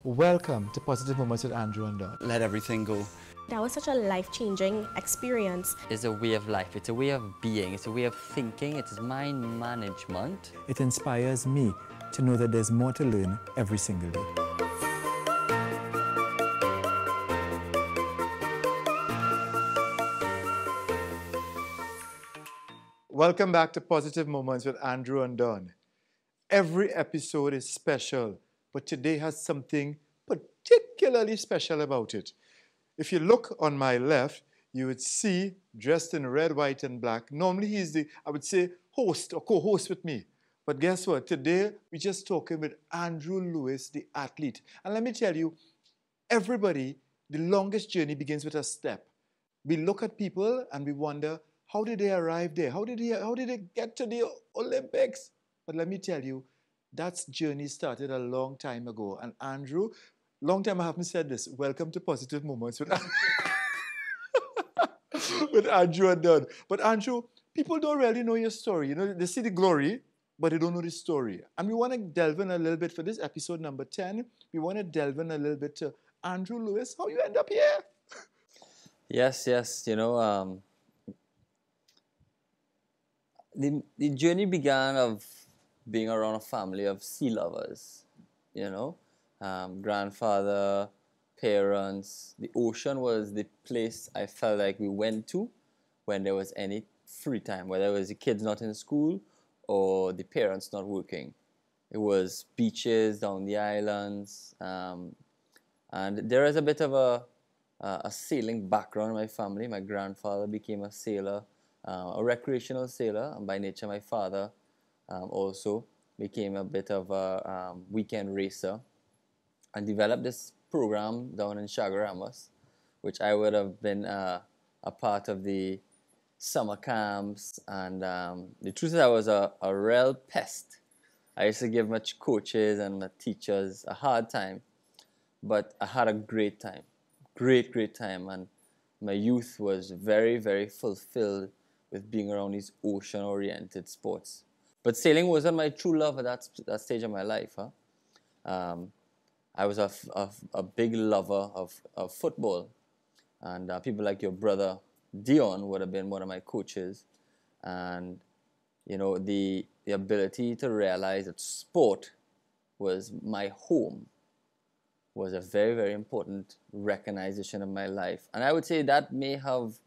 Welcome to Positive Moments with Andrew and Don. Let everything go. That was such a life-changing experience. It's a way of life, it's a way of being, it's a way of thinking, it is mind management. It inspires me to know that there's more to learn every single day. Welcome back to Positive Moments with Andrew and Don. Every episode is special, but today has something particularly special about it. If you look on my left, you would see, dressed in red, white, and black. Normally he's the, I would say, host or co-host with me. But guess what? Today, we're just talking with Andrew Lewis, the athlete. And let me tell you, everybody, the longest journey begins with a step. We look at people and we wonder, how did they arrive there? How did they get to the Olympics? But let me tell you, that journey started a long time ago. And Andrew, long time I haven't said this. Welcome to Positive Moments with, with Andrew and Don. But Andrew, people don't really know your story. You know, they see the glory, but they don't know the story. And we want to delve in a little bit for this episode number 10. We want to delve in a little bit to Andrew Lewis. How you end up here? Yes, the journey began of being around a family of sea lovers, grandfather, parents. The ocean was the place I felt like we went to when there was any free time, whether it was the kids not in school or the parents not working. It was beaches down the islands, and there is a bit of a sailing background in my family. My grandfather became a sailor, a recreational sailor, and by nature my father also became a bit of a weekend racer and developed this program down in Chaguaramas, which I would have been a part of the summer camps. And the truth is I was a real pest. I used to give my coaches and my teachers a hard time, but I had a great time, great time. And my youth was very, very fulfilled with being around these ocean-oriented sports. But sailing wasn't my true love at that stage of my life. I was a big lover of football. And people like your brother, Dion, would have been one of my coaches. And, the ability to realize that sport was my home was a very, very important recognition of my life. And I would say that may have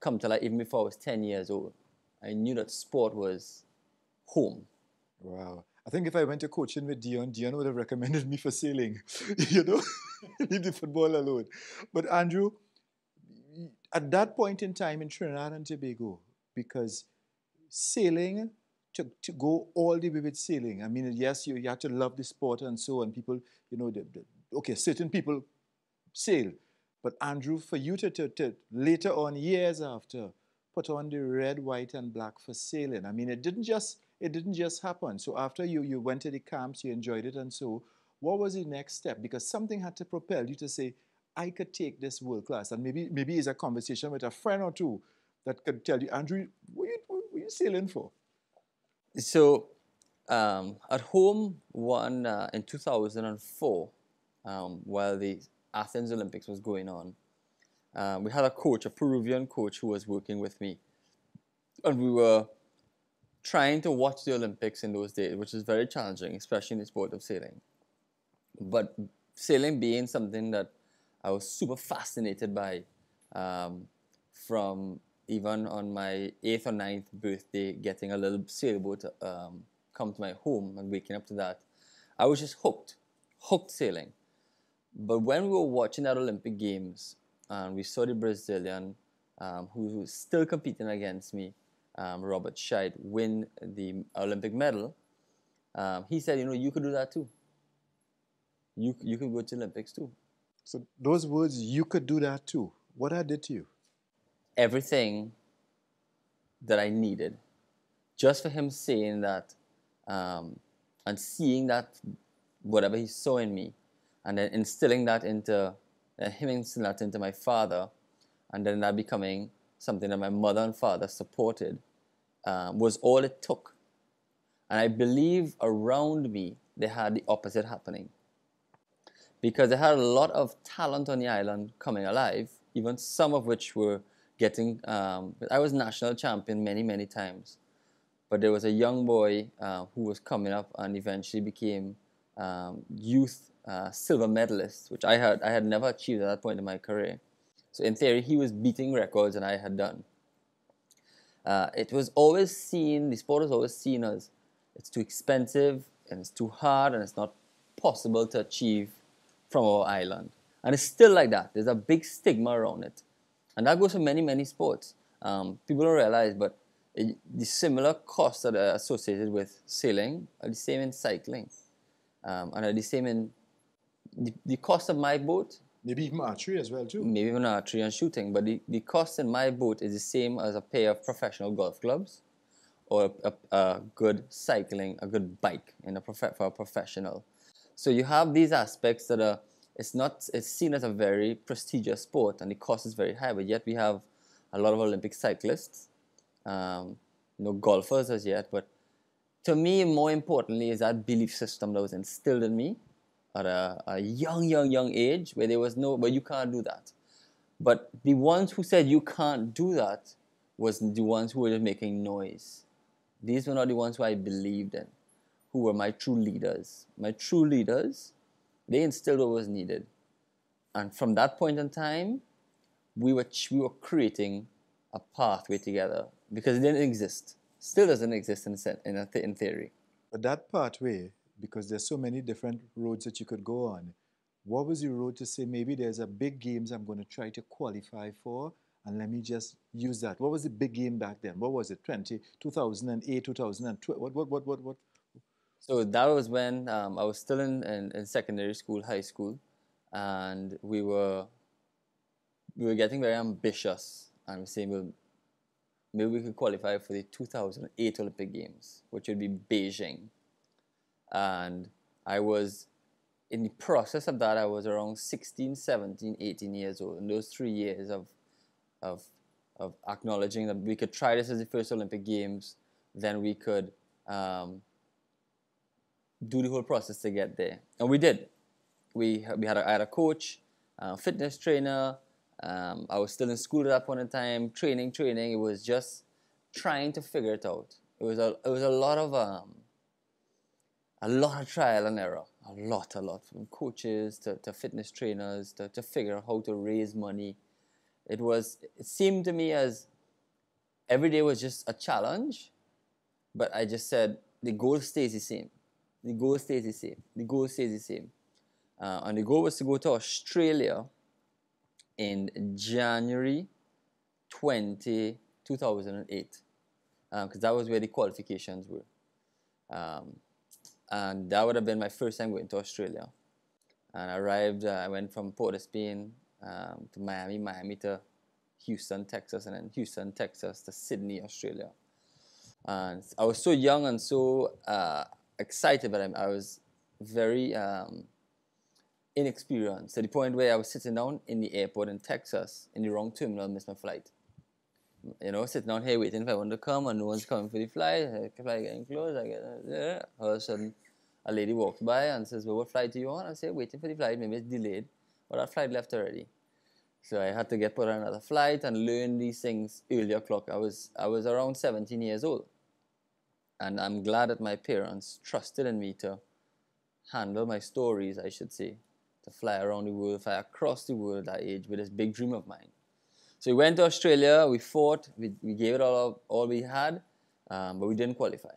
come to light even before I was 10 years old. I knew that sport was home. Wow. I think if I went to coaching with Dion would have recommended me for sailing. Leave the football alone. But Andrew, at that point in time in Trinidad and Tobago, because sailing, to go all the way with sailing, I mean, yes, you had to love the sport and so on. People, certain people sail. But Andrew, for you to later on, years after, put on the red, white, and black for sailing, I mean, it didn't just happen. So after you went to the camps, you enjoyed it, and so what was the next step? Because something had to propel you to say, I could take this world class. And maybe it's a conversation with a friend or two that could tell you, Andrew, what were you sailing for? So at home, in 2004, while the Athens Olympics was going on, we had a Peruvian coach who was working with me. And we were trying to watch the Olympics in those days, which is very challenging, especially in the sport of sailing. But sailing being something that I was super fascinated by, from even on my 8th or 9th birthday, getting a little sailboat come to my home and waking up to that. I was just hooked sailing. But when we were watching that Olympic Games, we saw the Brazilian who was still competing against me, Robert Scheid, win the Olympic medal. He said, you could do that too. You could go to the Olympics too. So those words, you could do that too. What I did to you? Everything that I needed. Just for him saying that and seeing that, whatever he saw in me, and then instilling that into my father, and then that becoming something that my mother and father supported, was all it took. And I believe around me, they had the opposite happening. because they had a lot of talent on the island coming alive, even some of which were getting. I was national champion many, many times, but there was a young boy who was coming up and eventually became youth silver medalist, which I had never achieved at that point in my career. So in theory, he was beating records, and I had done. It was always seen, the sport was always seen as it's too expensive and it's too hard and it's not possible to achieve from our island. And it's still like that. There's a big stigma around it. And that goes for many, many sports. People don't realize, but the similar costs that are associated with sailing are the same in cycling. And are the same in the cost of my boat. Maybe even archery as well, too. Maybe even archery and shooting. But the cost in my boat is the same as a pair of professional golf clubs or a good cycling, a good bike for a professional. So you have these aspects that are, it's seen as a very prestigious sport and the cost is very high, but yet we have a lot of Olympic cyclists, no golfers as yet. But to me, more importantly, is that belief system that was instilled in me at a young age, where there was no, but you can't do that. But the ones who said you can't do that was the ones who were just making noise. These were not the ones who I believed in, who were my true leaders. My true leaders, they instilled what was needed. And from that point in time, we were creating a pathway together because it didn't exist. Still doesn't exist in theory. But that pathway, because there's so many different roads that you could go on, what was the road to say, maybe there's a big games I'm going to try to qualify for, and let me just use that? What was the big game back then? What was it? 2008, 2012? What? So that was when I was still in secondary school, high school, and we were getting very ambitious and saying, well, maybe we could qualify for the 2008 Olympic Games, which would be Beijing. And I was, in the process of that, I was around 16, 17, 18 years old. In those 3 years of acknowledging that we could try this as the first Olympic Games, then we could do the whole process to get there. And we did. I had a coach, fitness trainer. I was still in school at that point in time, training. It was just trying to figure it out. It was a lot of trial and error, a lot from coaches to fitness trainers to figure out how to raise money. It seemed to me as every day was just a challenge, but I just said the goal stays the same. The goal stays the same. And the goal was to go to Australia in January 2008, because that was where the qualifications were. And that would have been my first time going to Australia. And I arrived, I went from Port of Spain to Miami to Houston, Texas, and then Houston, Texas to Sydney, Australia. And I was so young and so excited, but I was very inexperienced, to the point where I was sitting down in the airport in Texas in the wrong terminal, missed my flight. You know, sitting down here waiting for everyone to come, and no one's coming for the flight. The flight getting close. All of a sudden, a lady walks by and says, "Well, what flight are you on?" I say, "Waiting for the flight. Maybe it's delayed." But that flight left already. So I had to get put on another flight and learn these things earlier clock. I was around 17 years old. And I'm glad that my parents trusted in me to handle my stories, I should say, to fly around the world, fly across the world at that age with this big dream of mine. So we went to Australia, we fought, we gave it all we had, but we didn't qualify.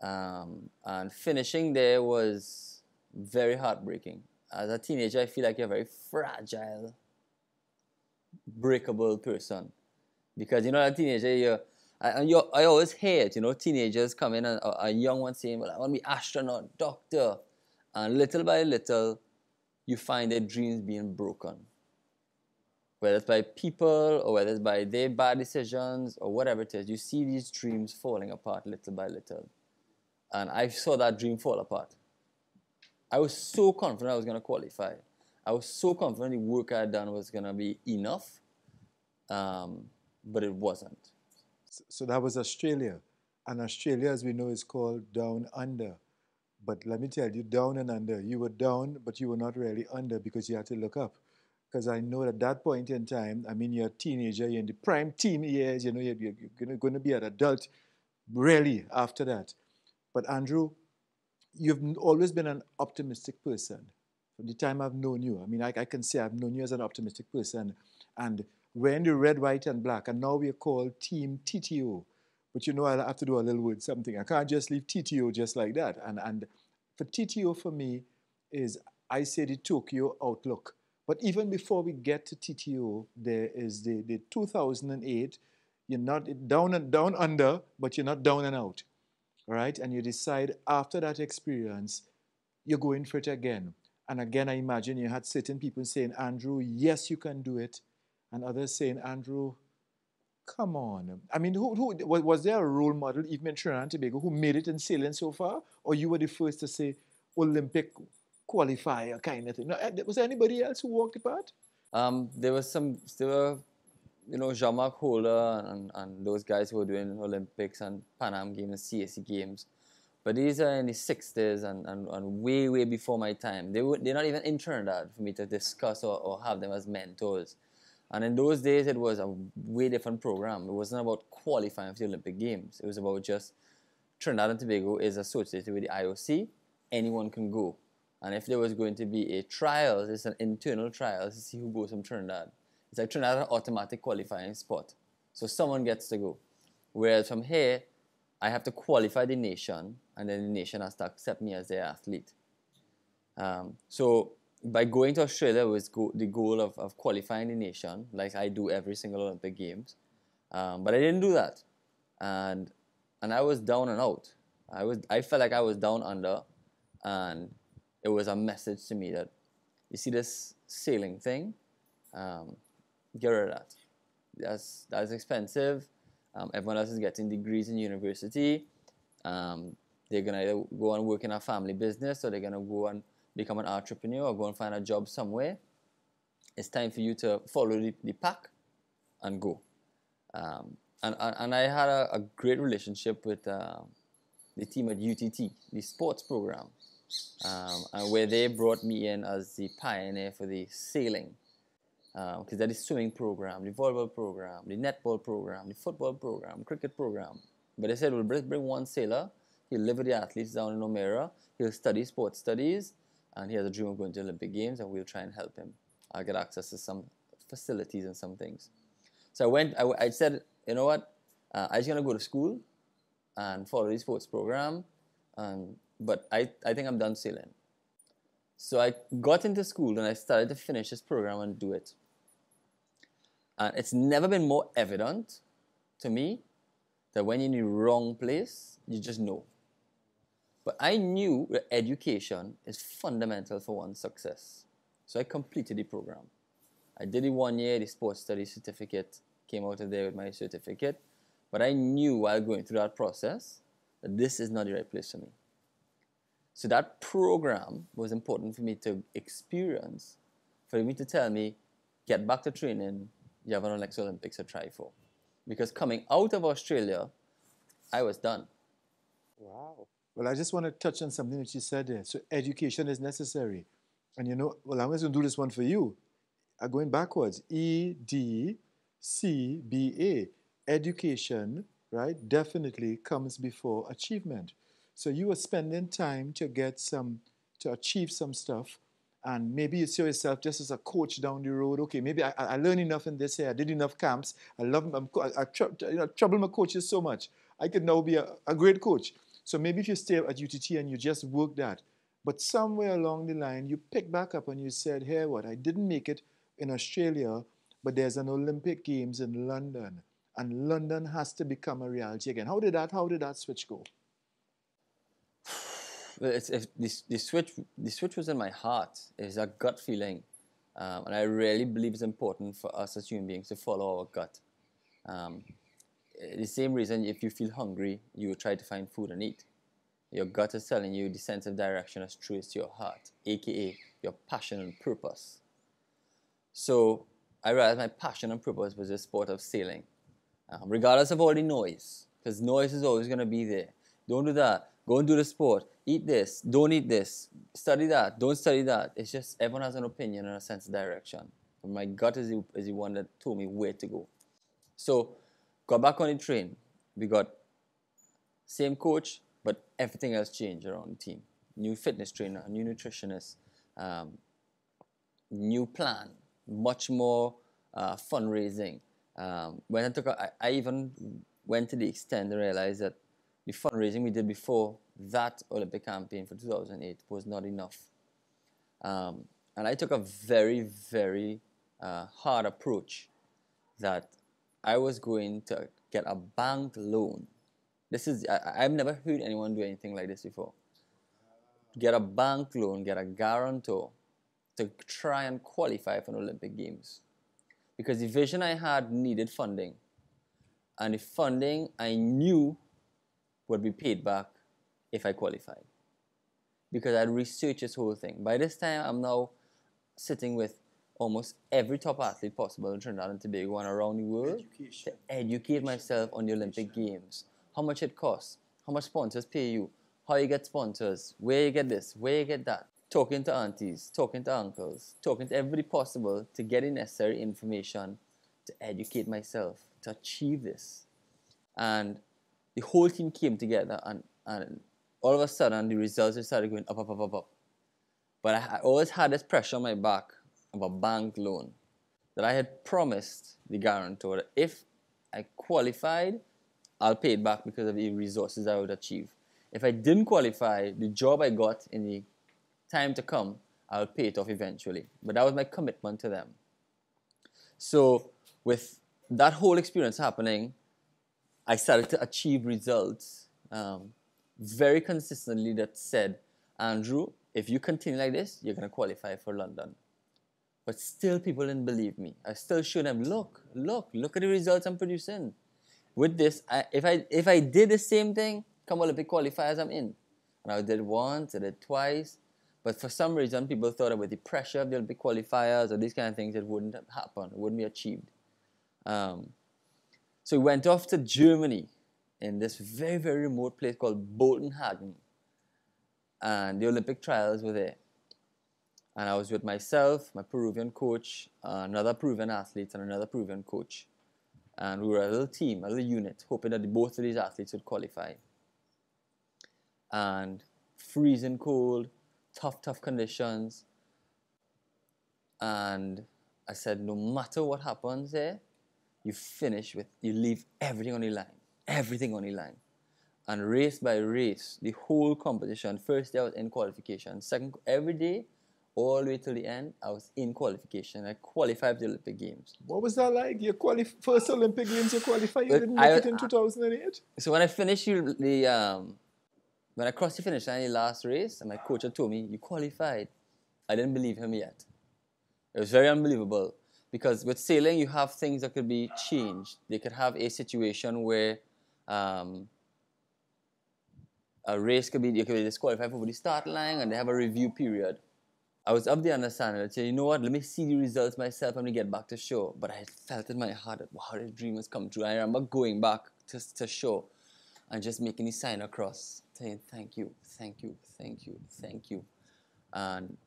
And finishing there was very heartbreaking. As a teenager, I feel like you're a very fragile, breakable person. Because, you know, as a teenager, I always hear it, you know, teenagers come in and a young one saying, "Well, I want to be astronaut, doctor." And little by little, you find their dreams being broken. Whether it's by people or whether it's by their bad decisions or whatever it is, you see these dreams falling apart little by little. And I saw that dream fall apart. I was so confident I was going to qualify. I was so confident the work I had done was going to be enough, but it wasn't. So that was Australia. And Australia, as we know, is called Down Under. But let me tell you, down and under, you were down, but you were not really under because you had to look up. Because I know at that point in time, I mean, you're a teenager, you're in the prime teen years, you know, you're going to be an adult really after that. But Andrew, you've always been an optimistic person from the time I've known you. I mean, I can say I've known you as an optimistic person. And we're in the red, white, and black, and now we're called Team TTO. But you know, I'll have to do a little word something. I can't just leave TTO just like that. And for TTO for me is, I say, the Tokyo outlook. But even before we get to TTO, there is the 2008. You're not down and down under, but you're not down and out. All right? And you decide after that experience, you're going for it again. And again, I imagine you had certain people saying, Andrew, yes, you can do it. And others saying, Andrew, come on. I mean, who was there a role model, even in Trinidad and Tobago, who made it in sailing so far? Or you were the first to say Olympic qualifier kind of thing? No, was there anybody else who walked the path? There were, you know, Jean-Marc Holder and those guys who were doing Olympics and Pan Am Games and CSC Games. But these are in the 60s and way, way before my time. They're not even in Trinidad for me to discuss or have them as mentors. And in those days, it was a way different program. It wasn't about qualifying for the Olympic Games. It was about just Trinidad and Tobago is associated with the IOC. Anyone can go. And if there was going to be a trial, it's an internal trial to see who goes from Trinidad. It's like Trinidad an automatic qualifying spot. So someone gets to go. Whereas from here, I have to qualify the nation, and then the nation has to accept me as their athlete. So by going to Australia was the goal of qualifying the nation, like I do every single Olympic Games. But I didn't do that. And I was down and out. I felt like I was down under, and it was a message to me that, you see this sailing thing, get rid of that. That's expensive. Everyone else is getting degrees in university. They're going to either go and work in a family business, or they're going to go and become an entrepreneur or go and find a job somewhere. It's time for you to follow the pack and go. And I had a great relationship with the team at UTT, the sports program, and where they brought me in as the pioneer for the sailing. Because that is swimming program, the volleyball program, the netball program, the football program, cricket program. But they said, we'll bring one sailor, he'll live with the athletes down in O'Meara, he'll study sports studies, and he has a dream of going to the Olympic Games, and we'll try and help him. I'll get access to some facilities and some things. So I said, you know what, I'm just going to go to school and follow the sports program, but I think I'm done sailing. So I got into school and I started to finish this program and do it. And it's never been more evident to me that when you're in the wrong place, you just know. But I knew that education is fundamental for one's success. So I completed the program. I did it 1 year, the sports studies certificate came out of there with my certificate. But I knew while going through that process that this is not the right place for me. So that program was important for me to experience, for me to tell me, get back to training, you have an next Olympics to try for. Because coming out of Australia, I was done. Wow. Well, I just want to touch on something that you said there. So education is necessary. And you know, well, I'm just going to do this one for you. Going backwards, EDCBA. Education, right, definitely comes before achievement. So you were spending time to achieve some stuff, and maybe you see yourself just as a coach down the road. Okay, maybe I learned enough in this here. I did enough camps. I love them. I trouble my coaches so much. I could now be a great coach. So maybe if you stay at UTT and you just work that, but somewhere along the line you pick back up and you said, hey, what? I didn't make it in Australia, but there's an Olympic Games in London, and London has to become a reality again. How did that switch go? The switch was in my heart. It's a gut feeling. And I really believe it's important for us as human beings to follow our gut. The same reason if you feel hungry, you will try to find food and eat. Your gut is telling you the sense of direction is truest to your heart, aka your passion and purpose. So I realized my passion and purpose was the sport of sailing. Regardless of all the noise, because noise is always going to be there. Don't do that. Go and do the sport. Eat this. Don't eat this. Study that. Don't study that. It's just everyone has an opinion and a sense of direction. But my gut is the one that told me where to go. So, got back on the train. We got same coach, but everything else changed around the team. New fitness trainer, new nutritionist, new plan, much more fundraising. When I even went to the extent to realize that the fundraising we did before that Olympic campaign for 2008 was not enough. And I took a very, very hard approach that I was going to get a bank loan. I've never heard anyone do anything like this before. Get a bank loan, get a guarantor to try and qualify for an Olympic Games. Because the vision I had needed funding. And the funding I knew would be paid back if I qualified. Because I'd researched this whole thing. By this time, I'm now sitting with almost every top athlete possible in Trinidad and Tobago and around the world to educate myself on the Olympic Games. How much it costs, how much sponsors pay you, how you get sponsors, where you get this, where you get that. Talking to aunties, talking to uncles, talking to everybody possible to get the necessary information to educate myself, to achieve this. And the whole team came together and all of a sudden the results started going up, up, up, up, up. But I always had this pressure on my back of a bank loan that I had promised the guarantor that if I qualified, I'll pay it back because of the resources I would achieve. If I didn't qualify, the job I got in the time to come, I'll pay it off eventually. But that was my commitment to them. So with that whole experience happening, I started to achieve results very consistently that said, Andrew, if you continue like this, you're going to qualify for London. But still people didn't believe me. I still showed them, look at the results I'm producing. With this, if I did the same thing, come Olympic qualifiers, I'm in. And I did once, I did twice. But for some reason, people thought that with the pressure of the Olympic qualifiers or these kind of things, it wouldn't happen. It wouldn't be achieved. So we went off to Germany in this very, very remote place called Boltenhagen. And the Olympic trials were there. And I was with myself, my Peruvian coach, another Peruvian athlete, and another Peruvian coach. And we were a little team, a little unit, hoping that both of these athletes would qualify. And freezing cold, tough conditions. And I said, no matter what happens there, you leave everything on the line. And race by race, the whole competition, first day I was in qualification, second, every day, all the way till the end, I was in qualification. I qualified for the Olympic Games. What was that like? Your first Olympic Games you qualified, you didn't make it in 2008? So when I finished when I crossed the finish line in the last race, and my coach had told me, you qualified. I didn't believe him yet. It was very unbelievable. Because with sailing, you have things that could be changed. They could have a situation where a race you could be disqualified for the start line, and they have a review period. I was of the understanding that, you know what, let me see the results myself when we get back to shore. But I felt in my heart that, wow, this dream has come true. I remember going back to shore and just making the sign across, saying, thank you. And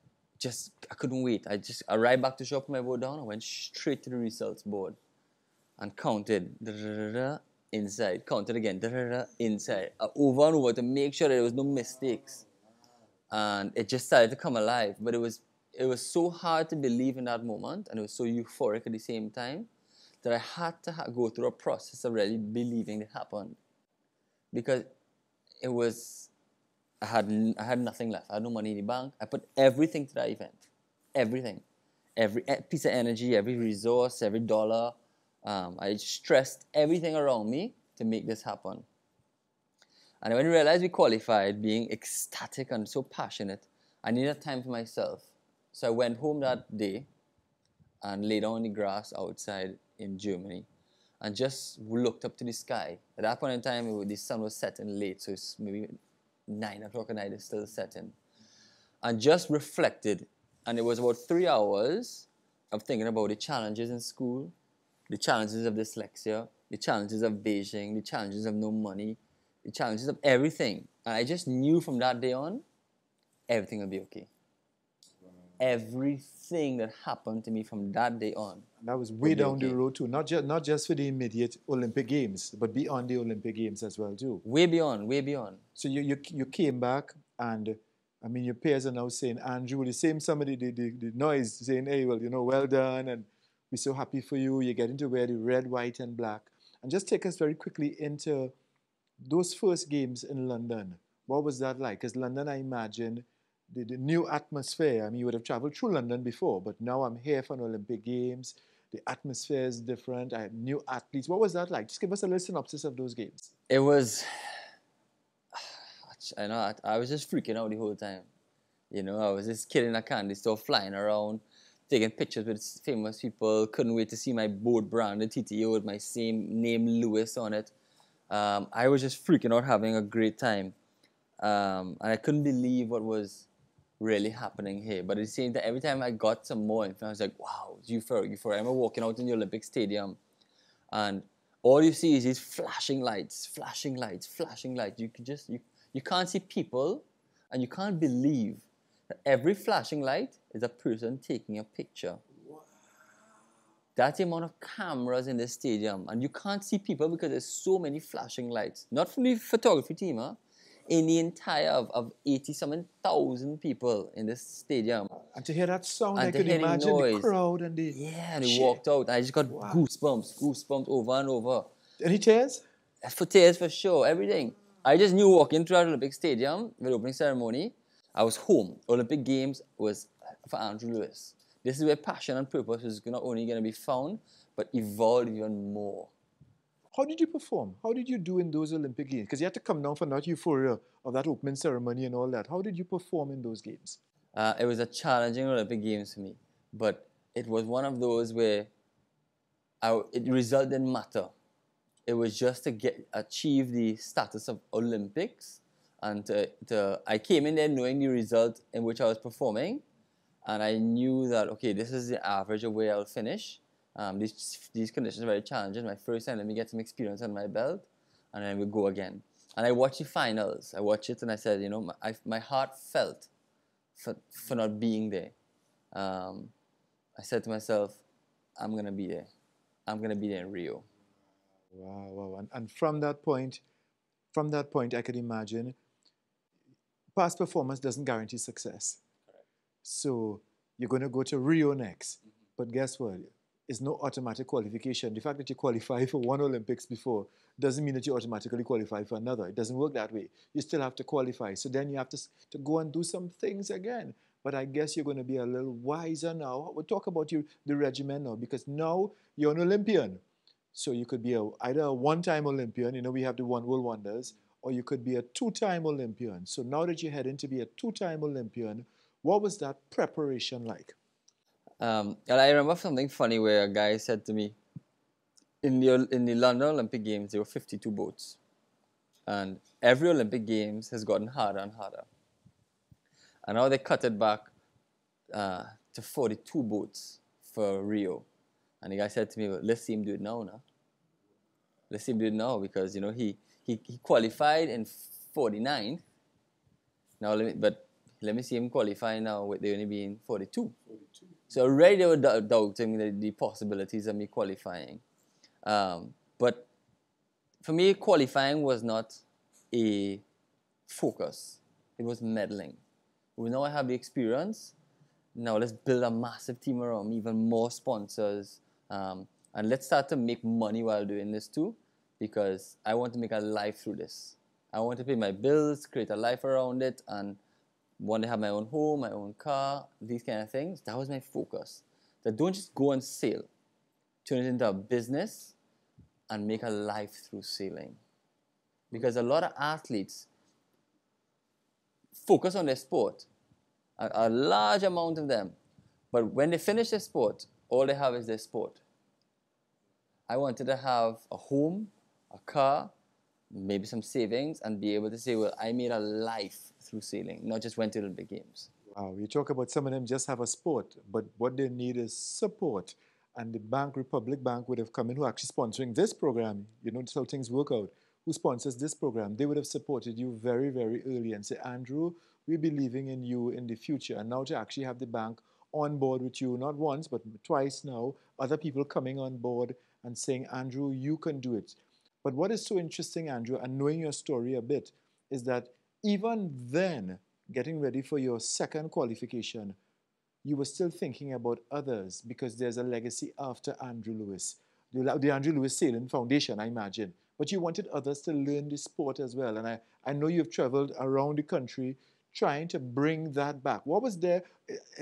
I couldn't wait. I just arrived back to shore, put my boat down, and went straight to the results board and counted, inside, counted again, inside, over and over to make sure that there was no mistakes. And it just started to come alive. But it was so hard to believe in that moment, and it was so euphoric at the same time, that I had to go through a process of really believing it happened. Because I had nothing left. I had no money in the bank. I put everything to that event. Everything. Every piece of energy, every resource, every dollar. I stressed everything around me to make this happen. And when I realized we qualified, being ecstatic and so passionate, I needed time for myself. So I went home that day and lay down on the grass outside in Germany and just looked up to the sky. At that point in time, the sun was setting late, so it's maybe 9 o'clock at night, it's still setting. And just reflected. And it was about 3 hours of thinking about the challenges in school, the challenges of dyslexia, the challenges of Beijing, the challenges of no money, the challenges of everything. And I just knew from that day on, everything would be okay. Everything that happened to me from that day on. That was way be down okay. the road too, not just for the immediate Olympic Games, but beyond the Olympic Games as well too. Way beyond, way beyond. So you came back, and I mean your peers are now saying, Andrew, the same somebody the noise saying, hey, well, well done, and we're so happy for you. You're getting to wear the red, white, and black. And just take us very quickly into those first games in London. What was that like? Because London, I imagine, the new atmosphere. I mean, you would have traveled through London before, but now I'm here for an Olympic Games. The atmosphere is different. I had new athletes. What was that like? Just give us a little synopsis of those games. It was, I know, I was just freaking out the whole time. I was this kid in a candy store flying around, taking pictures with famous people. Couldn't wait to see my boat branded TTO with my same name, Lewis, on it. I was just freaking out, having a great time. And I couldn't believe what was really happening here. But at the same time, every time I got some more info, I was like, wow, it's euphoria. I remember walking out in the Olympic Stadium, and all you see is these flashing lights. You can't see people, and you can't believe that every flashing light is a person taking a picture. Wow. That's the amount of cameras in the stadium, and you can't see people because there's so many flashing lights. Not from the photography team, in the entire of 80-something thousand people in this stadium. And to hear that sound, and I could imagine the crowd and the... Yeah, and they walked out, and I just got goosebumps over and over. Any tears? For tears, for sure, everything. I just knew walking through that Olympic Stadium with the opening ceremony, I was home. Olympic Games was for Andrew Lewis. This is where passion and purpose is not only going to be found, but evolve even more. How did you perform? How did you do in those Olympic Games? Because you had to come down for that euphoria of that opening ceremony and all that. How did you perform in those games? It was a challenging Olympic Games for me, but it was one of those where the result didn't matter. It was just to achieve the status of Olympics, and I came in there knowing the result in which I was performing, and I knew that, okay, this is the average of where I'll finish. These conditions are very challenging. My first time, let me get some experience on my belt, and then we'll go again. And I watched the finals. I watched it, and I said, my heart felt for not being there. I said to myself, I'm going to be there. I'm going to be there in Rio. Wow. And from that point, I could imagine past performance doesn't guarantee success. Correct. So you're going to go to Rio next. Mm-hmm. But guess what? It's no automatic qualification. The fact that you qualify for one Olympics before doesn't mean that you automatically qualify for another. It doesn't work that way. You still have to qualify. So then you have to go and do some things again. But I guess you're going to be a little wiser now. We'll talk about the regimen now, because now you're an Olympian. So you could be either a one-time Olympian, we have the One World Wonders, or you could be a two-time Olympian. So now that you're heading to be a two-time Olympian, what was that preparation like? And I remember something funny where a guy said to me, in the London Olympic Games, there were 52 boats. And every Olympic Games has gotten harder and harder. And now they cut it back to 42 boats for Rio. And the guy said to me, well, let's see him do it now. Let's see him do it now, because, he qualified in 49. Now, let me see him qualify now with they only being 42. So already they were doubting the possibilities of me qualifying. But for me, qualifying was not a focus. It was medaling. Well, now I have the experience. Now let's build a massive team around me, even more sponsors. And let's start to make money while doing this too, because I want to make a life through this. I want to pay my bills, create a life around it, and want to have my own home, my own car, these kind of things. That was my focus. That don't just go and sail. Turn it into a business and make a life through sailing. Because a lot of athletes focus on their sport, a large amount of them. But when they finish their sport, all they have is their sport. I wanted to have a home, a car, maybe some savings, and be able to say, well, I made a life through sailing, not just went to the Olympic Games. Wow, you talk about some of them just have a sport, but what they need is support. And the bank, Republic Bank, would have come in, who are actually sponsoring this program. That's how things work out. who sponsors this program, they would have supported you very, very early and say, Andrew, we're believing in you in the future. And now to actually have the bank on board with you, not once, but twice now, other people coming on board and saying, Andrew, you can do it. But what is so interesting, Andrew, and knowing your story a bit, is that even then, getting ready for your second qualification, you were still thinking about others because there's a legacy after Andrew Lewis, the Andrew Lewis Sailing Foundation, I imagine. But you wanted others to learn the sport as well. And I know you've traveled around the country trying to bring that back. What was there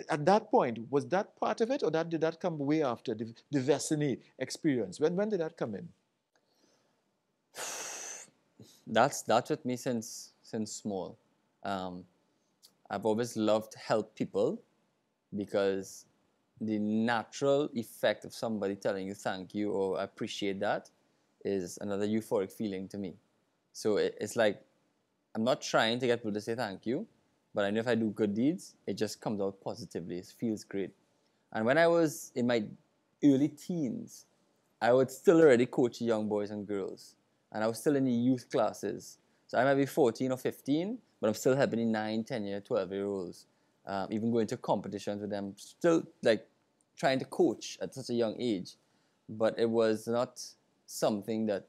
at that point? Was that part of it, or did that come way after the Vessany experience? When did that come in? That's with me since small. I've always loved to help people because the natural effect of somebody telling you thank you or I appreciate that is another euphoric feeling to me. So it's like I'm not trying to get people to say thank you, but I know if I do good deeds, it just comes out positively. It feels great. And when I was in my early teens, I would still already coach young boys and girls. And I was still in the youth classes. So I might be 14 or 15, but I'm still helping the 9, 10-year, 12-year-olds. Even going to competitions with them, still like trying to coach at such a young age. But it was not something that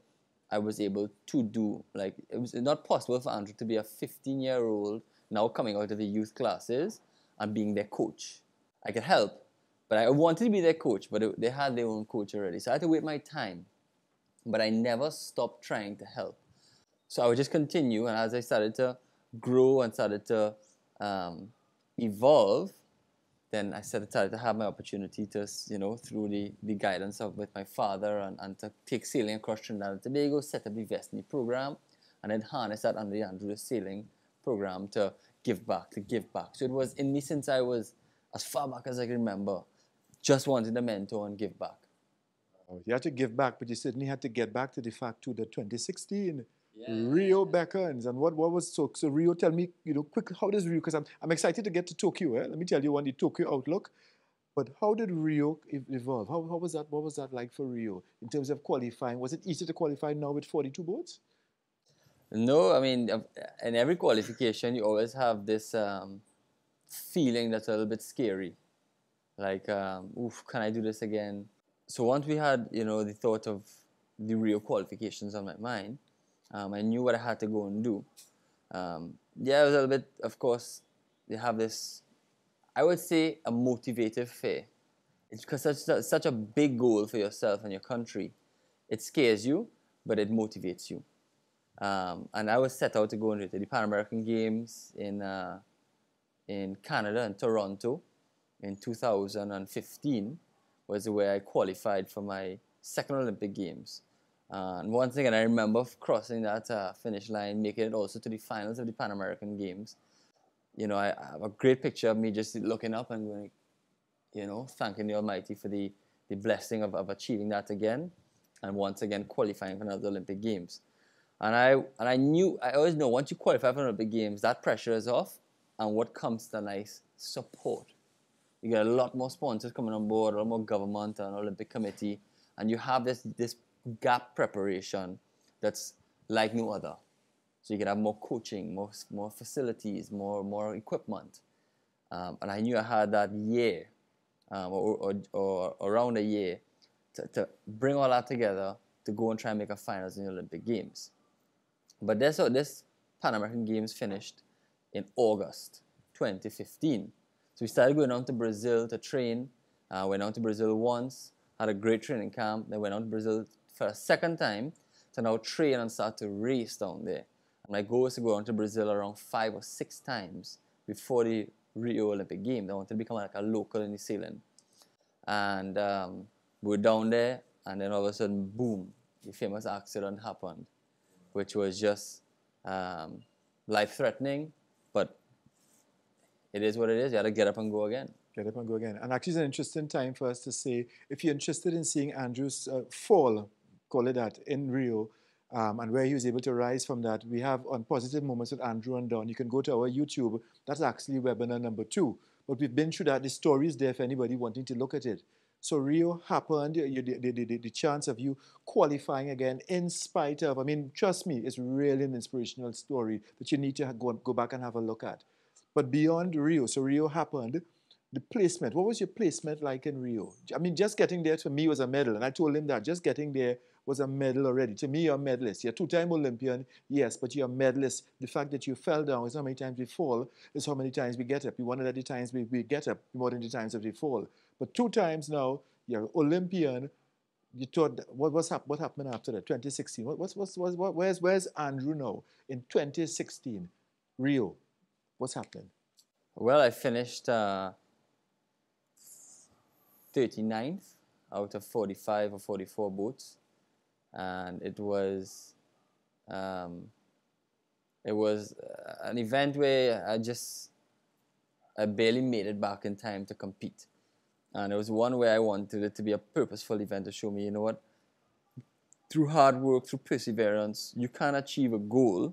I was able to do. Like, it was not possible for Andrew to be a 15-year-old now coming out of the youth classes and being their coach. I could help, but I wanted to be their coach, but they had their own coach already. So I had to wait my time. But I never stopped trying to help. So I would just continue, and as I started to grow and started to evolve, then I started to have my opportunity to, through the guidance of with my father and to take sailing across Trinidad and Tobago, set up the Vestney program, and then harness that under the Andrew Lewis Sailing program to give back. So it was in me since I was, as far back as I can remember, just wanting to mentor and give back. You had to give back, but you certainly had to get back to the fact too that 2016 Rio beckons. And what was so Rio? Tell me, quick, how does Rio? Because I'm excited to get to Tokyo. Let me tell you on the Tokyo outlook. But how did Rio evolve? How was that? What was that like for Rio in terms of qualifying? Was it easy to qualify now with 42 boats? No, I mean, in every qualification, you always have this feeling that's a little bit scary. Like, oof, can I do this again? So once we had, the thought of the Rio qualifications on my mind, I knew what I had to go and do. It was a little bit, of course, they have this, I would say, a motivative fear. It's because such a big goal for yourself and your country. It scares you, but it motivates you. And I was set out to go into the Pan American Games in Canada, in Toronto, in 2015. Was where I qualified for my second Olympic Games. And one thing, and I remember crossing that finish line, making it also to the finals of the Pan American Games. I have a great picture of me just looking up and going, thanking the Almighty for the blessing of achieving that again, and once again qualifying for another Olympic Games. And I always know once you qualify for Olympic Games, that pressure is off, and what comes to nice support. You get a lot more sponsors coming on board, a lot more government and Olympic Committee, and you have this gap preparation that's like no other. So you can have more coaching, more facilities, more equipment. And I knew I had that year, or around a year, to bring all that together to go and try and make a finals in the Olympic Games. But this Pan American Games finished in August 2015. So we started going down to Brazil to train. Went down to Brazil once, had a great training camp. Then went down to Brazil for a second time to now train and start to race down there. And my goal was to go down to Brazil around 5 or 6 times before the Rio Olympic Games. I wanted to become like a local in the sailing. And we were down there, and then all of a sudden, boom, the famous accident happened, which was just life-threatening, but it is what it is. You got to get up and go again. Get up and go again. And actually, it's an interesting time for us to say, if you're interested in seeing Andrew's fall, call it that, in Rio, and where he was able to rise from that, we have on Positive Moments with Andrew and Don. You can go to our YouTube. That's actually webinar number 2. But we've been through that. The story is there for anybody wanting to look at it. So Rio happened, the chance of you qualifying again in spite of, I mean, trust me, it's really an inspirational story that you need to go back and have a look at. But beyond Rio, so Rio happened, the placement, what was your placement like in Rio? I mean, just getting there to me was a medal. And I told him that just getting there was a medal already. To me, you're a medalist. You're a two-time Olympian, yes, but you're a medalist. The fact that you fell down is how many times we fall, is how many times we get up. We wondered at the times we get up more than the times that we fall. But 2 times now, you're Olympian. You thought, what happened after that? 2016. Where's Andrew now? In 2016, Rio, what's happening? Well, I finished 39th out of 45 or 44 boats, and it was an event where I barely made it back in time to compete. And it was one where I wanted it to be a purposeful event to show me, you know what, through hard work, through perseverance, you can achieve a goal.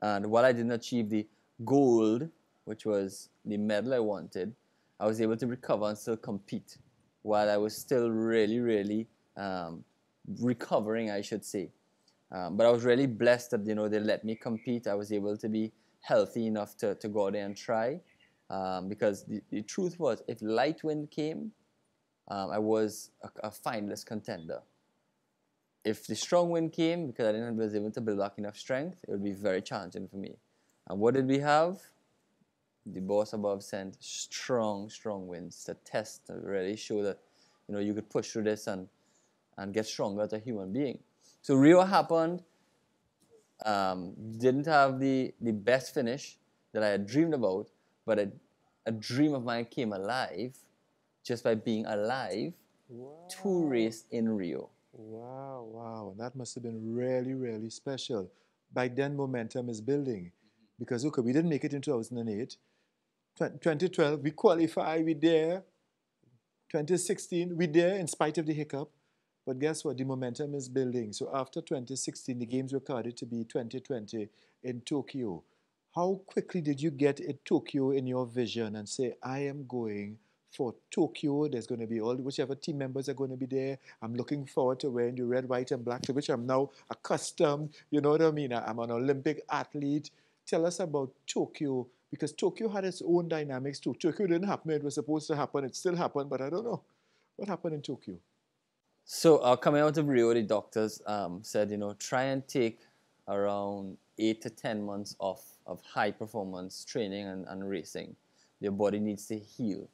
And while I didn't achieve the gold, which was the medal I wanted, I was able to recover and still compete while I was still really, really recovering, I should say. But I was really blessed that, you know, they let me compete. I was able to be healthy enough to go out there and try. Because the truth was, if light wind came, I was a finalist contender. If the strong wind came, because I was able to build back enough strength, it would be very challenging for me. And what did we have? The boss above sent strong winds to test, to really show that, you know, you could push through this and get stronger as a human being. So Rio happened. Didn't have the best finish that I had dreamed about, but a dream of mine came alive just by being alive to race in Rio. Wow. That must have been really, really special. By then, momentum is building. Because, okay, we didn't make it in 2008. 2012, we qualified, we there. 2016, we there in spite of the hiccup. But guess what? The momentum is building. So after 2016, the games were carded to be 2020 in Tokyo. How quickly did you get at Tokyo in your vision and say, I am going for Tokyo? There's going to be whichever team members are going to be there. I'm looking forward to wearing the red, white, and black, to which I'm now accustomed. You know what I mean? I'm an Olympic athlete. Tell us about Tokyo, because Tokyo had its own dynamics too. Tokyo didn't happen. It was supposed to happen. It still happened, but I don't know. What happened in Tokyo? So coming out of Rio, the doctors said, you know, try and take around 8 to 10 months off of high performance training and racing. Your body needs to heal.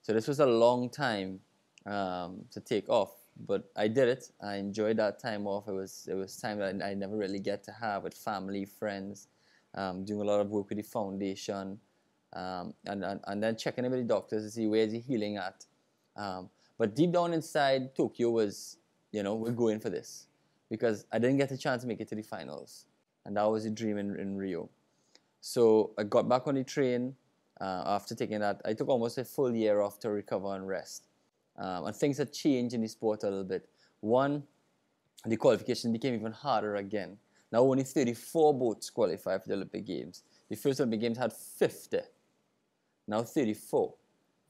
So this was a long time to take off, but I did it. I enjoyed that time off. It was time that I never really get to have with family, friends, doing a lot of work with the foundation, and then checking in with the doctors to see where's the healing at. But deep down inside, Tokyo was, you know, we're going for this, because I didn't get a chance to make it to the finals, and that was a dream in Rio. So I got back on the train after taking that. I took almost a full year off to recover and rest. And things had changed in the sport a little bit. One, the qualification became even harder again. Now only 34 boats qualified for the Olympic Games. The first Olympic Games had 50. Now 34.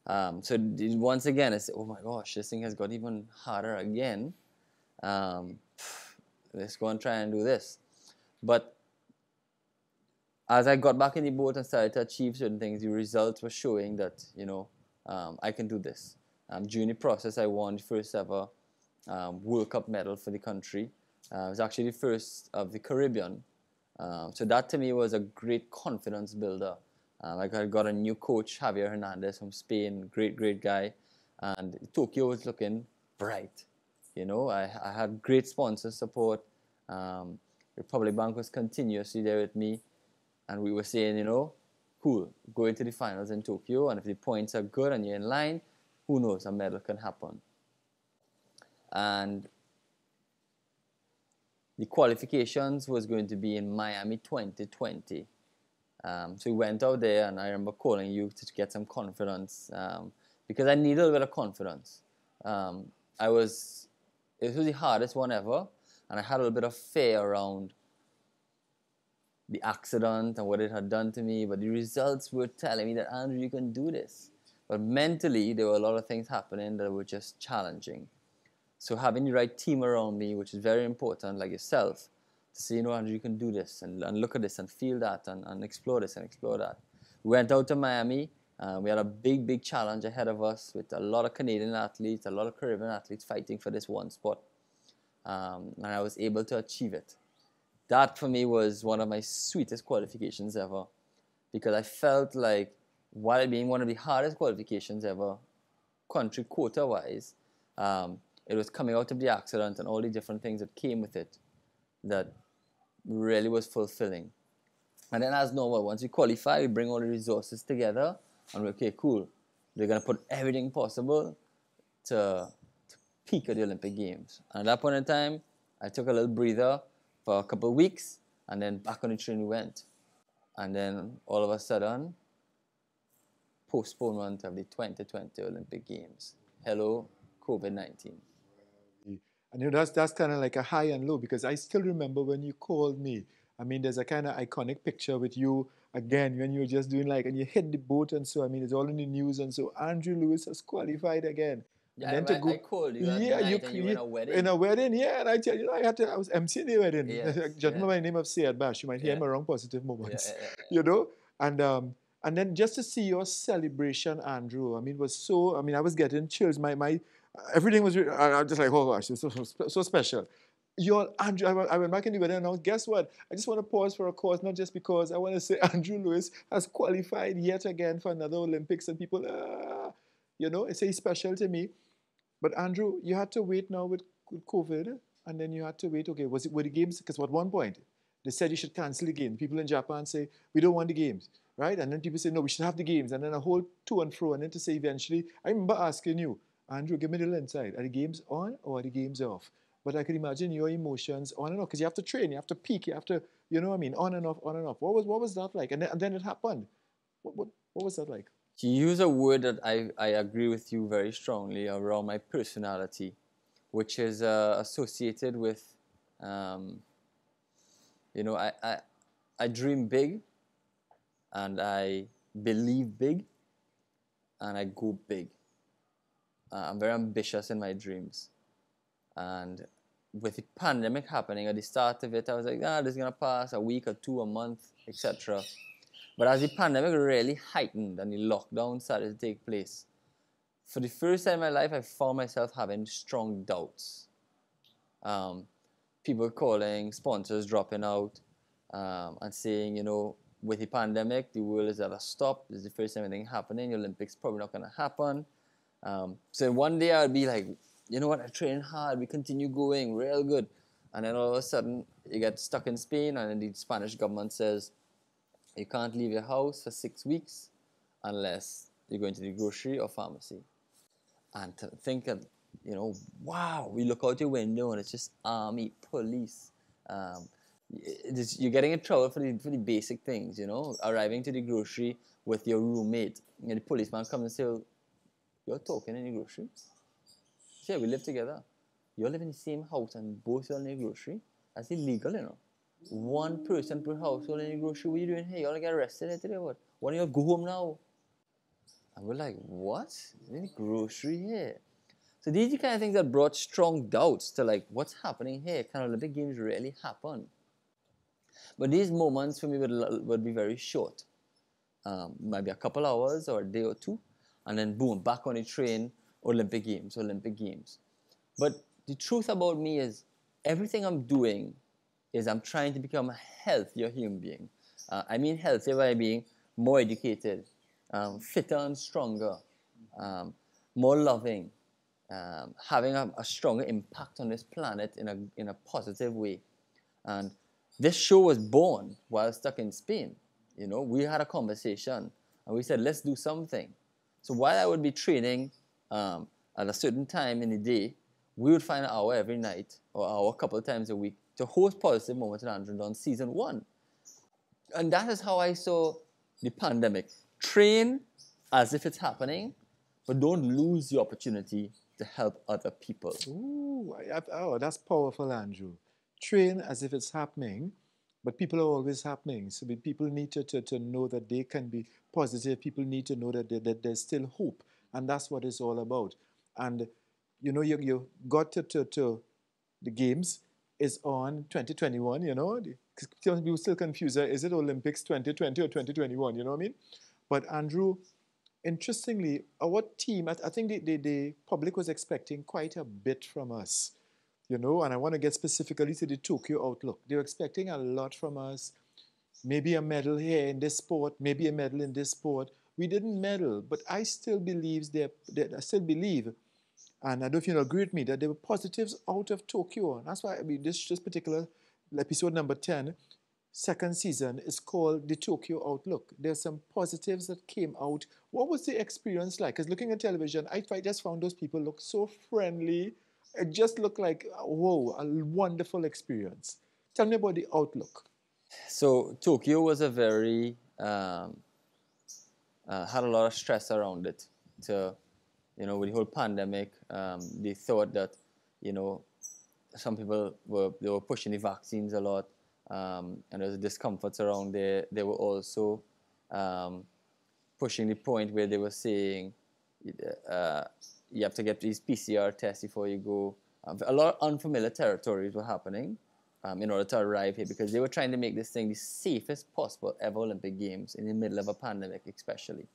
So once again, I said, oh my gosh, this thing has got even harder again. Let's go and try and do this. But as I got back in the boat and started to achieve certain things, the results were showing that, you know, I can do this. During the process, I won the first ever World Cup medal for the country. It was actually the first of the Caribbean. So that to me was a great confidence builder. I got a new coach, Javier Hernandez from Spain, great guy. And Tokyo was looking bright. You know, I had great sponsor support. Republic Bank was continuously there with me. And we were saying, you know, cool, go into the finals in Tokyo, and if the points are good and you're in line, who knows, a medal can happen. And the qualifications was going to be in Miami 2020. So we went out there, and I remember calling you to get some confidence, because I needed a little bit of confidence. It was the hardest one ever, and I had a little bit of fear around the accident and what it had done to me, but the results were telling me that, Andrew, you can do this. But mentally, there were a lot of things happening that were just challenging. So having the right team around me, which is very important, like yourself, to say, Andrew, you can do this, and look at this, and feel that, and explore this, and explore that. We went out to Miami. We had a big, big challenge ahead of us with a lot of Canadian athletes, a lot of Caribbean athletes fighting for this one spot. And I was able to achieve it. That, for me, was one of my sweetest qualifications ever, because I felt like, while it being one of the hardest qualifications ever, country quota-wise, it was coming out of the accident and all the different things that came with it that really was fulfilling. And then, as normal, once we qualify, we bring all the resources together, and we're, okay, cool. We're going to put everything possible to peak at the Olympic Games. And at that point in time, I took a little breather for a couple of weeks, and then back on the train we went. And then, all of a sudden, postponement of the 2020 Olympic Games. Hello, COVID-19. And that's kind of like a high and low, because I still remember when you called me. I mean, there's a kind of iconic picture with you again when you were just doing and you hit the boat, and so, I mean, it's all in the news, and so Andrew Lewis has qualified again. Yeah, I called you that night and you were in a wedding. In a wedding, yeah, and I tell you, I was emceeing the wedding. Yes, A gentleman by the name of Syed Bash, you might hear him around Positive Moments, And then just to see your celebration, Andrew, I mean, was so, I mean, I was getting chills. My everything was, I was just like, oh gosh, it's so special. Andrew, I went back in the wedding and now, guess what? I just want to pause for a cause, not just because I want to say Andrew Lewis has qualified yet again for another Olympics, and people, it's special to me. But Andrew, you had to wait now with COVID, and then you had to wait, okay, were the games, because at one point, they said you should cancel the game. People in Japan say, we don't want the games, right? And then people say, no, we should have the games. And then a whole to and fro, and then to say eventually, I remember asking you, Andrew, give me the little insight. Are the games on or are the games off? But I could imagine your emotions on and off, because you have to train, you have to peak, you have to, on and off, on and off. What was that like? And then it happened. What was that like? You use a word that I agree with you very strongly around my personality, which is associated with, I dream big, and I believe big, and I go big. I'm very ambitious in my dreams. And with the pandemic happening at the start of it, I was like, this is going to pass, a week or two, a month, etc. But as the pandemic really heightened and the lockdown started to take place, for the first time in my life, I found myself having strong doubts. People calling, sponsors dropping out, and saying, with the pandemic, the world is at a stop. This is the first time anything happening. The Olympics probably not going to happen. So one day I'd be like, you know what, I train hard, we continue going, real good. And then all of a sudden, you get stuck in Spain, and then the Spanish government says, you can't leave your house for 6 weeks unless you're going to the grocery or pharmacy. And to think of, wow, we look out your window and it's just army, police. You're getting in trouble for the basic things, arriving to the grocery with your roommate. The policeman comes and says, you're talking in the grocery? Yeah, we live together. You all live in the same house and both are in the grocery? That's illegal, One person per household in the grocery. What are you doing here? You all get arrested here today, what? Why don't you go home now? And we're like, what? In the grocery here? So these are the kind of things that brought strong doubts to what's happening here? Can Olympic Games really happen? But these moments for me would be very short. Maybe a couple hours or a day or two. And then boom, back on the train, Olympic Games. But the truth about me is everything I'm doing is I'm trying to become a healthier human being. I mean healthier by being more educated, fitter and stronger, more loving, having a stronger impact on this planet in a positive way. And this show was born while stuck in Spain. We had a conversation and we said, let's do something. So while I would be training at a certain time in the day, we would find an hour every night or an hour a couple of times a week to host Positive Moments with Andrew on season 1. And that is how I saw the pandemic. Train as if it's happening, but don't lose the opportunity to help other people. Ooh, that's powerful, Andrew. Train as if it's happening, But people are always happening. So people need to know that they can be positive. People need to know that there's still hope. And that's what it's all about. And, you got to the games is on 2021, People still confused. Is it Olympics 2020 or 2021? You know what I mean? But Andrew, interestingly, our team, I think the public was expecting quite a bit from us, and I want to get specifically to the Tokyo outlook. They were expecting a lot from us, maybe a medal here in this sport, maybe a medal in this sport. We didn't medal, but I still believe I still believe, and I don't know if you agree with me, that there were positives out of Tokyo. And that's why this particular episode number 10, second season, is called the Tokyo Outlook. There's some positives that came out. What was the experience like? Because looking at television, I just found those people look so friendly. It just looked like, whoa, a wonderful experience. Tell me about the outlook. So Tokyo was a very, had a lot of stress around it. With the whole pandemic, they thought that, some people were pushing the vaccines a lot, and there was discomforts around there. They were also pushing the point where they were saying you have to get these PCR tests before you go. A lot of unfamiliar territories were happening in order to arrive here, because they were trying to make this thing the safest possible ever Olympic Games in the middle of a pandemic, especially.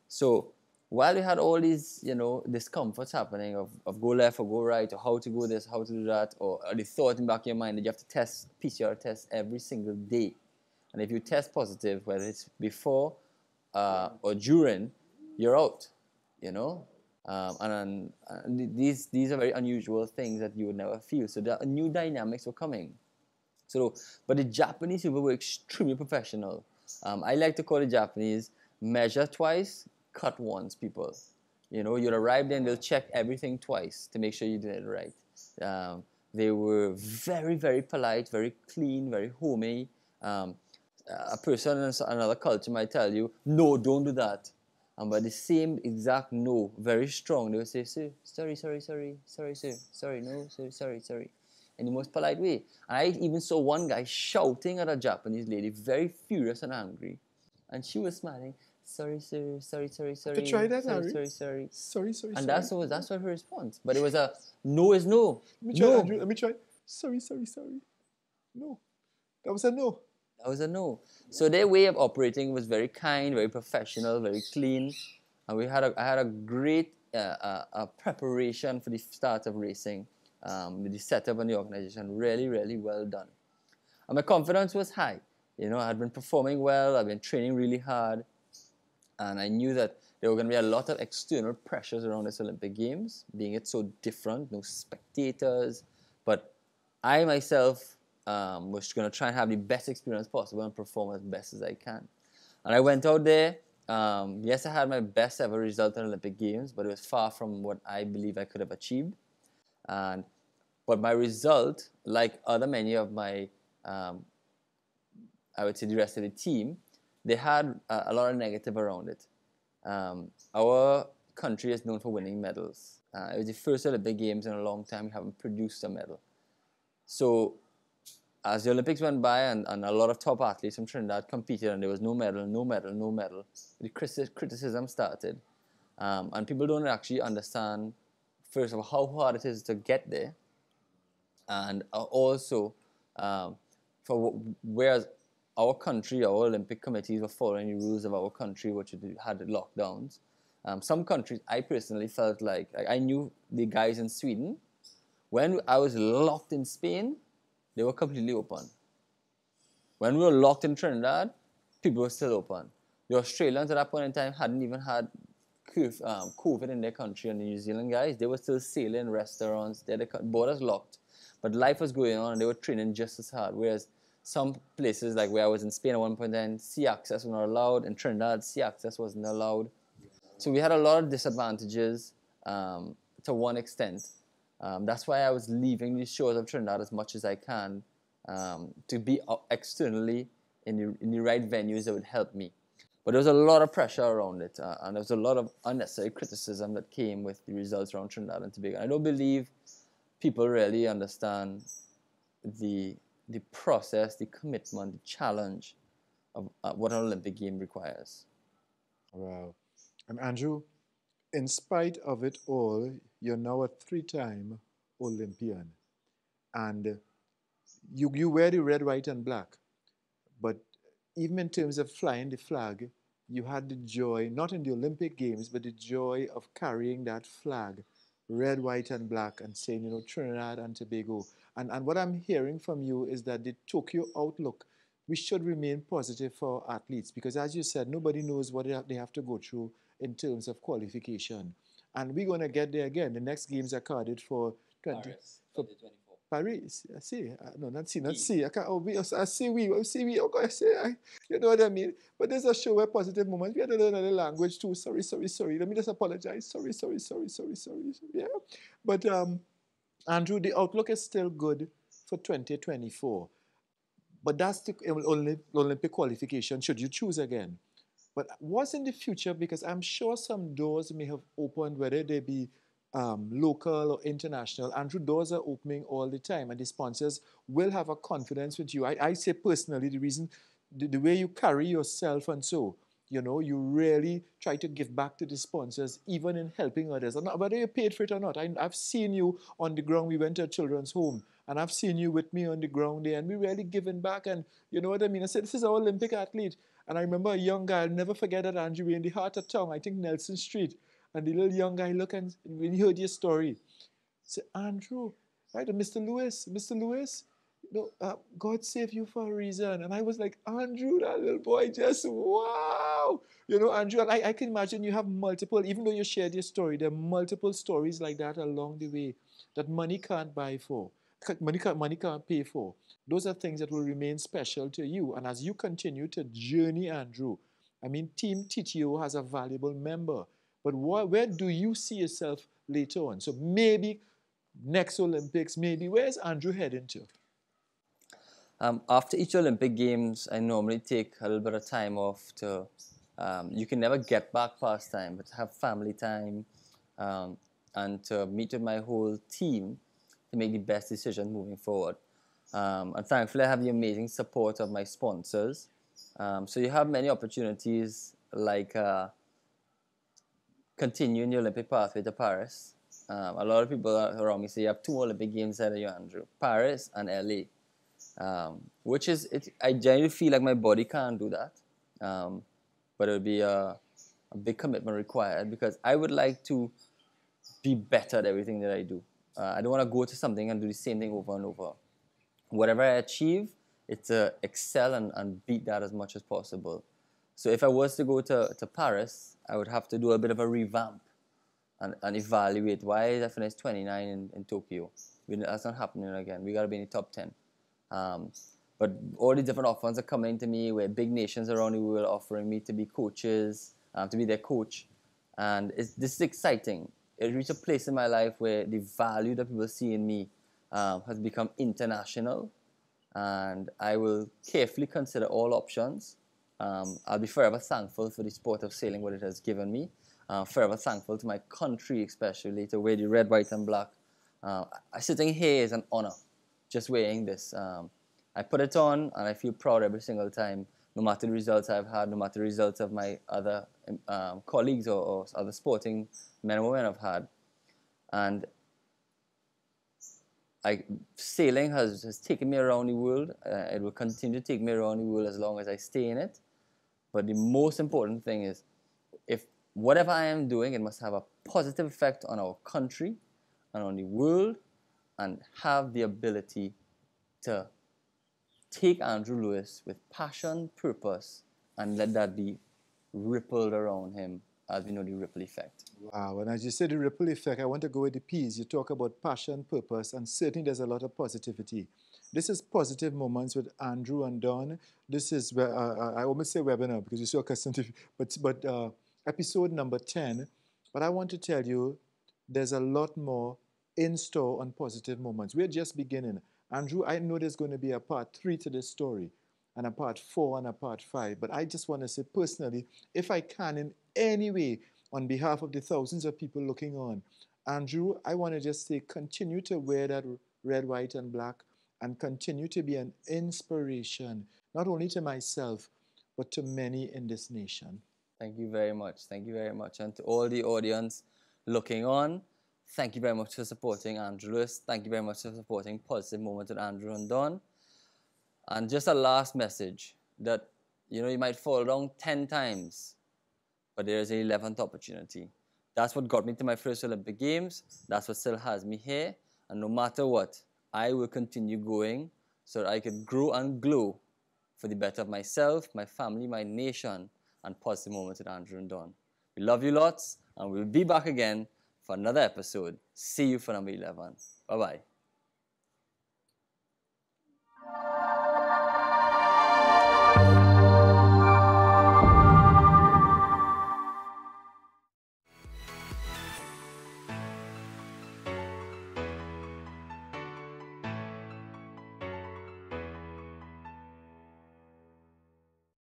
So while we had all these, discomforts happening of go left or go right, or how to go this, how to do that, or the thought in the back of your mind that you have to test PCR tests every single day. And if you test positive, whether it's before or during, you're out, and these are very unusual things that you would never feel. So the new dynamics were coming. But the Japanese people were extremely professional. I like to call the Japanese measure twice, cut once people. You'll arrive there and they'll check everything twice to make sure you did it right. They were very, very polite, very clean, very homey. A person in another culture might tell you, no, don't do that. But the same exact no, very strong. They would say, sir, sorry, sir, no, sir, sorry. In the most polite way. And I even saw one guy shouting at a Japanese lady, very furious and angry. And she was smiling. Sorry, sir. Sorry. To try that, Harry? Sorry. And that's what her response. But it was a no is no. Let me try, no. Andrew. Let me try. Sorry. No. That was a no. That was a no. So their way of operating was very kind, very professional, very clean. And I had a great preparation for the start of racing. With the setup and the organization, really, really well done. And my confidence was high. I had been performing well. I've been training really hard. And I knew that there were going to be a lot of external pressures around this Olympic Games, being it so different, no spectators. But I myself was going to try and have the best experience possible and perform as best as I can. And I went out there. Yes, I had my best ever result in Olympic Games, but it was far from what I believe I could have achieved. But my result, like many of my, I would say the rest of the team, they had a lot of negative around it. Our country is known for winning medals. It was the first Olympic Games in a long time we haven't produced a medal. So as the Olympics went by and a lot of top athletes from Trinidad competed and there was no medal, the criticism started. And people don't actually understand, first of all, how hard it is to get there. And also, whereas our country, our Olympic committees were following the rules of our country, which had lockdowns. Some countries, I personally felt like I knew the guys in Sweden. When I was locked in Spain, they were completely open. When we were locked in Trinidad, people were still open. The Australians at that point in time hadn't even had COVID in their country, and the New Zealand guys, they were still sailing restaurants, they had the borders locked. But life was going on and they were training just as hard. Whereas some places, like where I was in Spain at one point in time, sea access was not allowed. In Trinidad, sea access wasn't allowed. So we had a lot of disadvantages to one extent. That's why I was leaving the shores of Trinidad as much as I can to be externally in the right venues that would help me. But there was a lot of pressure around it, and there was a lot of unnecessary criticism that came with the results around Trinidad and Tobago. I don't believe people really understand the the process, the commitment, the challenge of what an Olympic game requires. Wow. And Andrew, in spite of it all, you're now a three-time Olympian. And you wear the red, white, and black. But even in terms of flying the flag, you had the joy, not in the Olympic Games, but the joy of carrying that flag, red, white, and black, and saying, Trinidad and Tobago. And what I'm hearing from you is that the Tokyo outlook, we should remain positive for athletes because, as you said, nobody knows what they have to go through in terms of qualification. And we're going to get there again. The next games are carded for Paris, 2024. Paris. I see. No, not see, not see. I can't. Oh, I see we. I see we. Oh God, I say. You know what I mean. But there's a show where positive moments. We had to learn another language too. Sorry. Let me just apologize. Sorry. Yeah. But Andrew, the outlook is still good for 2024. But that's the Olympic qualification. Should you choose again? But what's in the future? Because I'm sure some doors may have opened, whether they be local or international. Andrew, doors are opening all the time, and the sponsors will have a confidence with you. I say personally, the reason, the way you carry yourself and so, you really try to give back to the sponsors, even in helping others. And whether you're paid for it or not, I've seen you on the ground. We went to a children's home, and I've seen you with me on the ground there, and we really giving back. And you know what I mean? I said, this is our Olympic athlete. And I remember a young guy, I'll never forget that, Andrew, in the heart of town, I think Nelson Street. And the little young guy looked, and when he heard your story, said, Andrew, right, and Mr. Lewis, God save you for a reason. And I was like, Andrew, that little boy, just wow. Andrew, and I can imagine you have multiple, even though you shared your story, there are multiple stories like that along the way that money can't buy for. Money can't pay for. Those are things that will remain special to you. And as you continue to journey, Andrew, I mean, Team TTO has a valuable member. But where do you see yourself later on? So maybe next Olympics, where's Andrew heading to? After each Olympic Games, I normally take a little bit of time off to, you can never get back past time, but to have family time and to meet with my whole team to make the best decision moving forward. And thankfully, I have the amazing support of my sponsors. So you have many opportunities like continuing the Olympic pathway to Paris. A lot of people around me say you have two Olympic Games ahead of you, Andrew. Paris and LA. Which is, I genuinely feel like my body can't do that. But it would be a big commitment required because I would like to be better at everything that I do. I don't want to go to something and do the same thing over and over. Whatever I achieve, it's to excel and beat that as much as possible. So if I was to go to Paris, I would have to do a bit of a revamp and evaluate why did I finish 29 in Tokyo. That's not happening again. We got to be in the top 10. But all the different offers are coming to me where big nations around the world are offering me to be coaches, to be their coach. And this is exciting. It reached a place in my life where the value that people see in me has become international. And I will carefully consider all options. I'll be forever thankful for the sport of sailing, what it has given me. Forever thankful to my country, especially, to wear the red, white, and black. Sitting here is an honor, just wearing this. I put it on, and I feel proud every single time, no matter the results I've had, no matter the results of my other colleagues or other sporting men and women I've had. And sailing has taken me around the world. It will continue to take me around the world as long as I stay in it. But the most important thing is, if whatever I am doing, it must have a positive effect on our country and on the world and have the ability to take Andrew Lewis with passion, purpose, and let that be rippled around him, as we know the ripple effect. Wow, and as you say the ripple effect, I want to go with the P's. You talk about passion, purpose, and certainly there's a lot of positivity. This is Positive Moments with Andrew and Don. This is, I almost say webinar because you're so accustomed to, but episode number 10. But I want to tell you, there's a lot more in store on Positive Moments. We're just beginning. Andrew, I know there's going to be a part 3 to this story, and a part 4 and a part 5. But I just want to say personally, if I can in any way, on behalf of the thousands of people looking on, Andrew, I want to just say continue to wear that red, white, and black and continue to be an inspiration, not only to myself, but to many in this nation. Thank you very much. Thank you very much. And to all the audience looking on, thank you very much for supporting Andrew Lewis. Thank you very much for supporting Positive Moment with Andrew and Don. And just a last message that, you might fall down 10 times, but there is an 11th opportunity. That's what got me to my first Olympic Games. That's what still has me here. And no matter what, I will continue going so that I can grow and glow for the better of myself, my family, my nation, and Positive Moments with Andrew and Don. We love you lots, and we'll be back again for another episode. See you for number 11. Bye-bye.